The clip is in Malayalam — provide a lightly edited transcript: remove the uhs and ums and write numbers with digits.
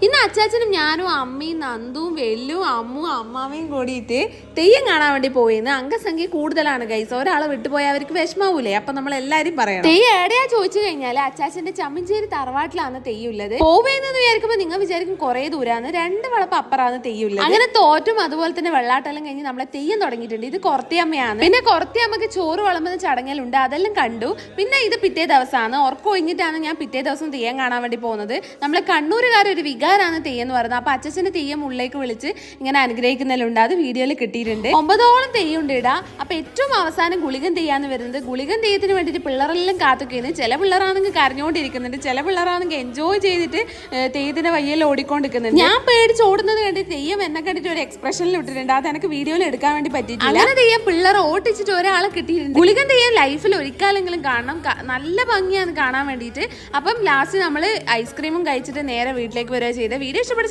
ഇന്ന് അച്ചാച്ചനും ഞാനും അമ്മയും നന്ദുവും വെല്ലും അമ്മും അമ്മാവയും കൂടിയിട്ട് തെയ്യം കാണാൻ വേണ്ടി പോയിന്ന്. അംഗസംഖ്യ കൂടുതലാണ് ഗൈസ്. ഒരാളെ വിട്ടുപോയാൽ അവർക്ക് വിഷമാവൂലേ? അപ്പൊ നമ്മൾ എല്ലാരും പറയണം. തെയ്യം എവിടെയാ ചോദിച്ചു കഴിഞ്ഞാൽ അച്ചാച്ചന്റെ ചമ്മഞ്ചേരി തറവാട്ടിലാണ് തെയ്യം ഉള്ളത്. പോവേന്ന് വിചാരിക്കുമ്പോ നിങ്ങൾ വിചാരിക്കും കുറെ ദൂരാന്ന്, 2 വളപ്പ് അപ്പുറാണ് തെയ്യം ഉള്ളത്. അങ്ങനെ തോറ്റും അതുപോലെ തന്നെ വെള്ളാട്ടെല്ലാം കഴിഞ്ഞ് നമ്മളെ തെയ്യം തുടങ്ങിയിട്ടുണ്ട്. ഇത് കൊറത്തിയമ്മയാണ്. പിന്നെ കൊറത്തിയമ്മക്ക് ചോറ് വിളമ്പുന്ന ചടങ്ങലുണ്ട്, അതെല്ലാം കണ്ടു. പിന്നെ ഇത് പിറ്റേ ദിവസമാണ്. ഉറക്കം ഒഴിഞ്ഞിട്ടാണ് ഞാൻ പിറ്റേ ദിവസം തെയ്യം കാണാൻ വേണ്ടി പോകുന്നത്. നമ്മളെ കണ്ണൂരുകാരൊരു വികാരാണ് തെയ്യം എന്ന് പറയുന്നത്. അപ്പൊ അച്ഛന്റെ തെയ്യം ഉള്ളിലേക്ക് വിളിച്ച് ഇങ്ങനെ അനുഗ്രഹിക്കുന്നതിലുണ്ട്. അത് വീഡിയോയിൽ കിട്ടിയിട്ടുണ്ട്. 9ഓളം തെയ്യം ഉണ്ട് ഇടാ. അപ്പൊ ഏറ്റവും അവസാനം ഗുളികൻ തെയ്യാന്ന് വരുന്നത്. ഗുളികൻ തെയ്യത്തിന് വേണ്ടിയിട്ട് പിള്ളേരെല്ലാം കാത്തുകയാണ്. ചില പിള്ളേരാണെങ്കിൽ കരഞ്ഞുകൊണ്ടിരിക്കുന്നുണ്ട്, ചില പിള്ളേരാണെങ്കിൽ എൻജോയ് ചെയ്തിട്ട് തെയ്യത്തിന്റെ വയ്യെല്ലാം ഓടിക്കൊണ്ടിരിക്കുന്നുണ്ട്. ഞാൻ പേടിച്ച് ഓടുന്നത് കണ്ടിട്ട് തെയ്യം എന്നെ കണ്ടിട്ട് ഒരു എക്സ്പ്രഷനിൽ ഇട്ടിട്ടുണ്ട്. അത് എനിക്ക് വീഡിയോയിൽ എടുക്കാൻ വേണ്ടി പറ്റിയിട്ടില്ല. അങ്ങനെ തെയ്യം പിള്ളേരെ ഓട്ടിച്ചിട്ട് ഒരാളെ കിട്ടിയിട്ടുണ്ട്. ഗുളികൻ തെയ്യം ലൈഫിൽ ഒരിക്കലെങ്കിലും കാണണം, നല്ല ഭംഗിയാണ് കാണാൻ വേണ്ടിയിട്ട്. അപ്പം ലാസ്റ്റ് നമ്മൾ ഐസ്ക്രീമും കഴിച്ചിട്ട് നേരെ വീട്ടിലേക്ക് വരിക ചെയ്ത. വീഡിയോ ഇഷ്ടപ്പെട്ട